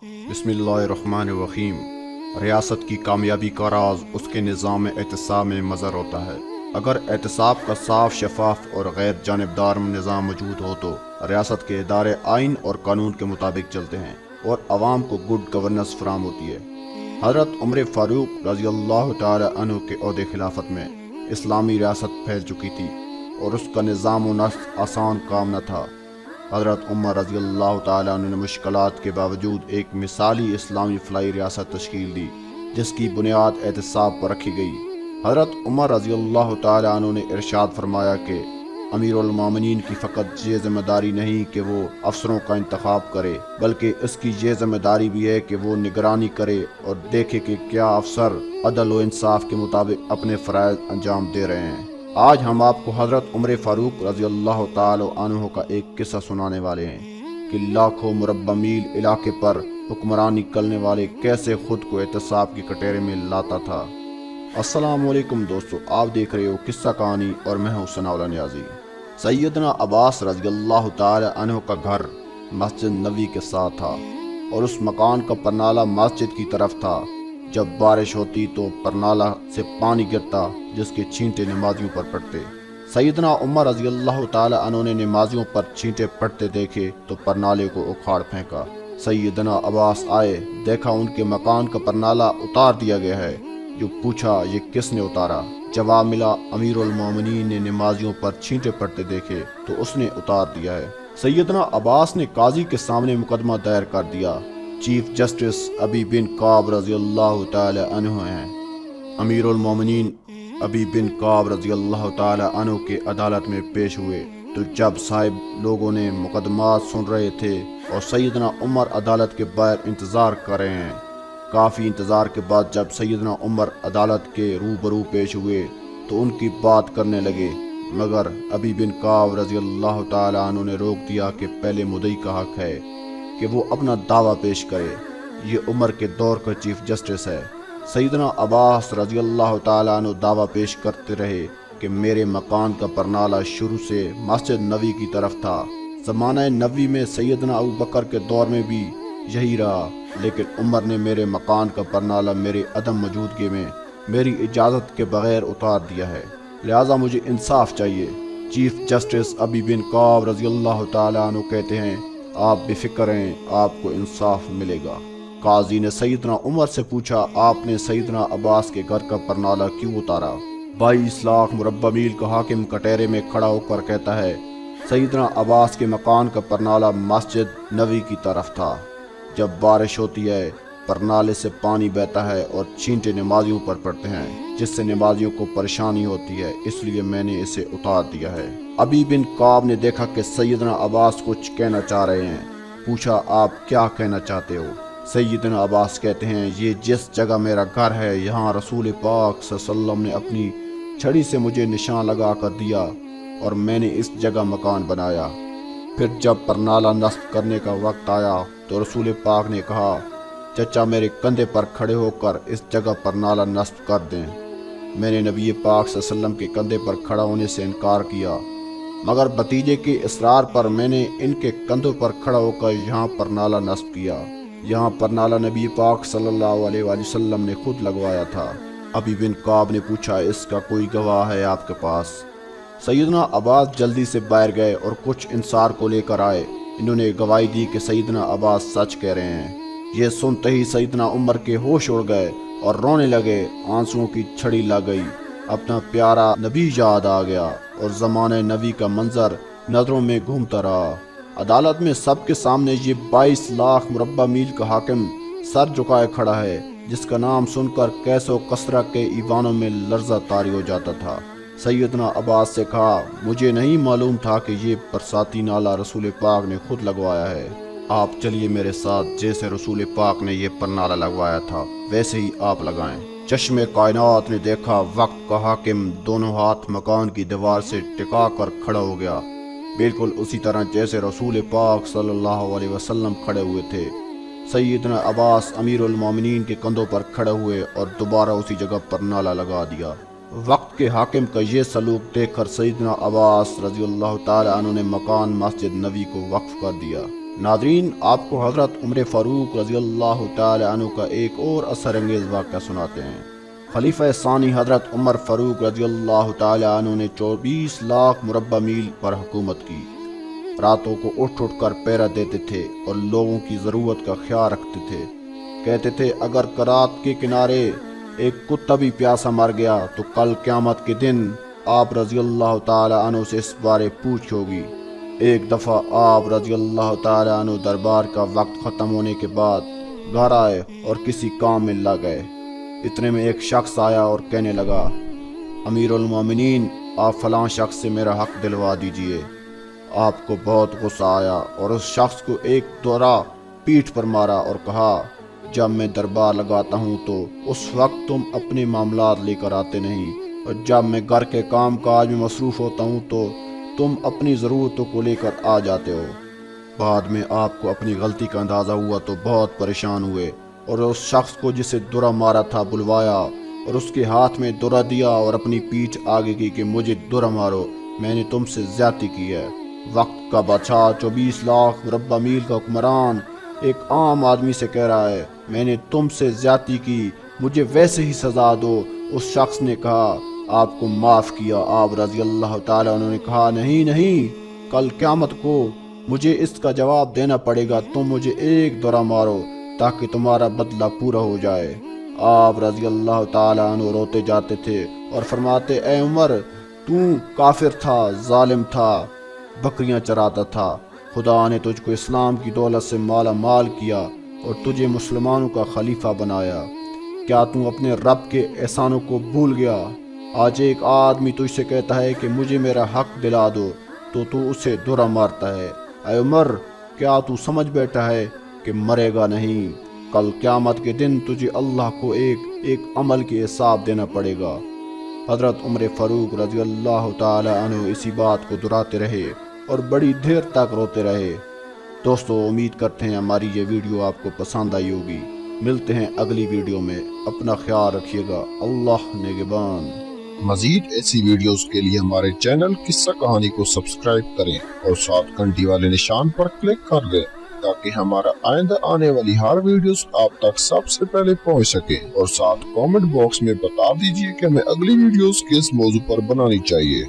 बिस्मिल्लाहिर्रहमानिर्रहीम। रियासत की कामयाबी का राज उसके निज़ाम एहतसाब में मज़र होता है। अगर एहतसाब का साफ, शफाफ और गैर जानिबदार निज़ाम मौजूद हो तो रियासत के इदारे आइन और कानून के मुताबिक चलते हैं और आवाम को गुड गवर्नेंस फराहम होती है। हज़रत उमर फ़ारूक रज़ी अल्लाह तआला अन्हु के ओहदे खिलाफत में इस्लामी रियासत फैल चुकी थी और उसका निज़ाम व नस्ख आसान काम न था। हज़रत उमर रज़ी अल्लाह तआला अन्हु ने मुश्किलात के बावजूद एक मिसाली इस्लामी फ़लाई रियासत तश्कील दी जिसकी बुनियाद एहतसाब पर रखी गई। हज़रत उमर रज़ी अल्लाह तआला अन्हु ने इरशाद फरमाया कि अमीरुल मोमिनीन की फ़कत ये ज़िम्मेदारी नहीं कि वो अफसरों का इंतखाब करे, बल्कि इसकी ये ज़िम्मेदारी भी है कि वो निगरानी करे और देखे कि क्या अफसर अदल व इंसाफ के मुताबिक अपने फ़राइज़ अंजाम दे रहे हैं। आज हम आपको हज़रत उमर फ़ारूक रज़ी अल्लाह तआला अन्हु का एक किस्सा सुनाने वाले हैं कि लाखों मुरब्बा मील इलाके पर हुक्मरानी करने वाले कैसे खुद को एहतसाब के कटोरे में लाता था। अस्सलामु अलैकुम दोस्तों, आप देख रहे हो किस्सा कहानी और मैं हूँ सनाउल्लाह नियाज़ी। सैयदना अब्बास रज़ी अल्लाह तआला अन्हु का घर मस्जिद नबी के साथ था और उस मकान का परनाला मस्जिद की तरफ था। जब बारिश होती तो परनाला से पानी गिरता जिसके छींटे नमाजियों पर पड़ते। सैयदना उमर रज़ी अल्लाह तआला अन्हु ने नमाजियों पर छींटे पड़ते देखे तो परनाले को उखाड़ फेंका। सैयदना अब्बास आए, देखा उनके मकान का परनाला उतार दिया गया है। जो पूछा ये किसने उतारा? जवाब मिला अमीरुल मोमिनीन ने नमाजियों पर छींटे पड़ते देखे तो उसने उतार दिया है। सैयदना अब्बास ने काजी के सामने मुकदमा दायर कर दिया। चीफ जस्टिस अबी बिन काब रज़ी अल्लाह तआला अन्हु हैं। अमीरुल मोमिनीन अबी बिन काब रज़ी अल्लाह तआला अन्हु के अदालत में पेश हुए तो जब साहिब लोगों ने मुकदमा सुन रहे थे और सैयदना उमर अदालत के बाहर इंतज़ार कर रहे हैं। काफ़ी इंतज़ार के बाद जब सैयदना उमर अदालत के रूबरू पेश हुए तो उनकी बात करने लगे, मगर अबी बिन काब रज़ी अल्लाह तआला अन्हु ने रोक दिया कि पहले मुद्दई का हक है कि वो अपना दावा पेश करे। ये उमर के दौर का चीफ जस्टिस है। सैयदना अब्बास रज़ी अल्लाह तआला अन्हु दावा पेश करते रहे कि मेरे मकान का परनाला शुरू से मस्जिद नबी की तरफ था। ज़माना नबी में सैयदना अबू बकर के दौर में भी यही रहा, लेकिन उमर ने मेरे मकान का परनाला मेरे अदम मौजूदगी में मेरी इजाज़त के बगैर उतार दिया है, लिहाजा मुझे इंसाफ चाहिए। चीफ जस्टिस अबी बिन काब रज़ी अल्लाह तआला अन्हु कहते हैं, आप बेफिक्र हैं, आपको इंसाफ मिलेगा। काजी ने सैयदना उमर से पूछा, आपने सैयदना अब्बास के घर का परनाला क्यों उतारा? 22 लाख मुरब्बा मील का हाकिम कटहरे में खड़ा होकर कहता है, सैयदना अब्बास के मकान का परनाला मस्जिद नबी की तरफ था। जब बारिश होती है परनाले से पानी बहता है और छींटे नमाजियों पर पड़ते हैं जिससे नमाजियों को परेशानी होती है, इसलिए मैंने इसे उतार दिया है। अबी बिन काब ने देखा कि सैयदना अब्बास कुछ कहना चाह रहे हैं। पूछा, आप क्या कहना चाहते हो? सैयदना अब्बास कहते हैं, ये जिस जगह मेरा घर है यहाँ रसूल पाक सल्लल्लाहु अलैहि वसल्लम ने अपनी छड़ी से मुझे निशान लगा कर दिया और मैंने इस जगह मकान बनाया। फिर जब परनाला नस्ब करने का वक्त आया तो रसूल पाक ने कहा, चचा मेरे कंधे पर खड़े होकर इस जगह पर नाला नस्ब कर दें। मैंने नबी पाक सल्लल्लाहु अलैहि वसल्लम के कंधे पर खड़ा होने से इनकार किया, मगर भतीजे के इसरार पर मैंने इनके कंधों पर खड़ा होकर यहाँ पर नाला नस्ब किया। यहाँ पर नाला नबी पाक सल्लल्लाहु अलैहि वसल्लम ने खुद लगवाया था। अबी बिन काब ने पूछा, इसका कोई गवाह है आपके पास? सैयदना अब्बास जल्दी से बाहर गए और कुछ इंसार को लेकर आए। इन्होंने गवाही दी कि सैयदना अब्बास सच कह रहे हैं। ये सुनते ही सैयदना उमर के होश उड़ गए और रोने लगे। आंसुओं की छड़ी लग गई। अपना प्यारा नबी याद आ गया और ज़माने नबी का मंजर नज़रों में घूमता रहा। अदालत में सबके सामने ये 22 लाख मुरब्बा मील का हाकिम सर झुकाए खड़ा है, जिसका नाम सुनकर कैसो कसरा के ईवानों में लर्जा तारी हो जाता था। सैयदना अब्बास से कहा, मुझे नहीं मालूम था कि ये बरसाती नाला रसूल पाक ने खुद लगवाया है। आप चलिए मेरे साथ, जैसे रसूल पाक ने ये परनाला लगवाया था वैसे ही आप लगाएं। चश्मे कायनात ने देखा, वक्त का हाकिम दोनों हाथ मकान की दीवार से टिका कर खड़ा हो गया, बिल्कुल उसी तरह जैसे रसूल पाक सल्लल्लाहु अलैहि वसल्लम खड़े हुए थे। सैयदना अब्बास अमीरुल मोमिनीन के कंधों पर खड़े हुए और दोबारा उसी जगह पर नाला लगा दिया। वक्त के हाकिम का ये सलूक देखकर सैयदना अब्बास रज़ी अल्लाह तआला अन्हु ने मकान मस्जिद नबी को वक्फ कर दिया। ناظرین، آپ کو حضرت عمر فاروق رضی اللہ تعالی عنہ کا ایک اور اثر انگیز واقعہ سناتے ہیں۔ خلیفہ ثانی حضرت عمر فاروق رضی اللہ تعالی عنہ نے 24 لاکھ مربع میل پر حکومت کی۔ راتوں کو اٹھ کر پہرا دیتے تھے اور لوگوں کی ضرورت کا خیال رکھتے تھے۔ کہتے تھے اگر کرات کے کنارے ایک کتا بھی پیاسا مر گیا تو کل قیامت کے دن آپ رضی اللہ تعالی عنہ سے اس بارے پوچھ ہوگی۔ ایک دفعہ آپ رضی اللہ تعالی عنہ دربار کا وقت ختم ہونے کے بعد گھر آئے اور کسی کام میں لگ گئے۔ اتنے میں ایک شخص آیا اور کہنے لگا، امیر المومنین، آپ فلاں شخص سے میرا حق دلوا دیجئے۔ آپ کو بہت غصہ آیا اور اس شخص کو ایک دورہ پیٹھ پر مارا اور کہا، جب میں دربار لگاتا ہوں تو اس وقت تم اپنے معاملات لے کر آتے نہیں، اور جب میں گھر کے کام کاج میں مصروف ہوتا ہوں تو تم اپنی ضرورتوں کو لے کر آ جاتے ہو۔ بعد میں آپ کو اپنی غلطی کا اندازہ ہوا تو بہت پریشان ہوئے اور اس شخص کو جسے درہ مارا تھا بلوایا اور اس کے ہاتھ میں درہ دیا اور اپنی پیٹھ آگے کی کہ مجھے درہ مارو، میں نے تم سے زیادتی کی ہے۔ وقت کا بادشاہ 24 لاکھ مربع میل کا حکمران ایک عام آدمی سے کہہ رہا ہے، میں نے تم سے زیادتی کی، مجھے ویسے ہی سزا دو۔ اس شخص نے کہا، آپ کو معاف کیا۔ آپ رضی اللہ تعالیٰ عنہ نے کہا، نہیں، کل قیامت کو مجھے اس کا جواب دینا پڑے گا، تم مجھے ایک درہ مارو تاکہ تمہارا بدلہ پورا ہو جائے۔ آپ رضی اللہ تعالیٰ عنہ روتے جاتے تھے اور فرماتے، اے عمر، تو کافر تھا، ظالم تھا، بکریاں چراتا تھا، خدا نے تجھ کو اسلام کی دولت سے مالا مال کیا اور تجھے مسلمانوں کا خلیفہ بنایا۔ کیا تو اپنے رب کے احسانوں کو بھول گیا؟ آج ایک آدمی تجھ سے کہتا ہے کہ مجھے میرا حق دلا دو تو اسے درہ مارتا ہے۔ اے عمر، کیا تو سمجھ بیٹھا ہے کہ مرے گا نہیں؟ کل قیامت کے دن تجھے اللہ کو ایک عمل کے حساب دینا پڑے گا۔ حضرت عمر فاروق رضی اللہ تعالی عنہ اسی بات کو دہراتے رہے اور بڑی دیر تک روتے رہے۔ دوستو، امید کرتے ہیں ہماری یہ ویڈیو آپ کو پسند آئی ہوگی۔ ملتے ہیں اگلی ویڈیو میں، اپنا خیال رکھیے گا۔ اللہ نگہبان۔ مزید ایسی ویڈیوز کے لیے ہمارے چینل قصہ کہانی کو سبسکرائب کریں اور ساتھ گھنٹی والے نشان پر کلک کر دیں تاکہ ہمارا آئندہ آنے والی ہر ویڈیوز آپ تک سب سے پہلے پہنچ سکے، اور ساتھ کامنٹ باکس میں بتا دیجئے کہ ہمیں اگلی ویڈیوز کس موضوع پر بنانی چاہیے۔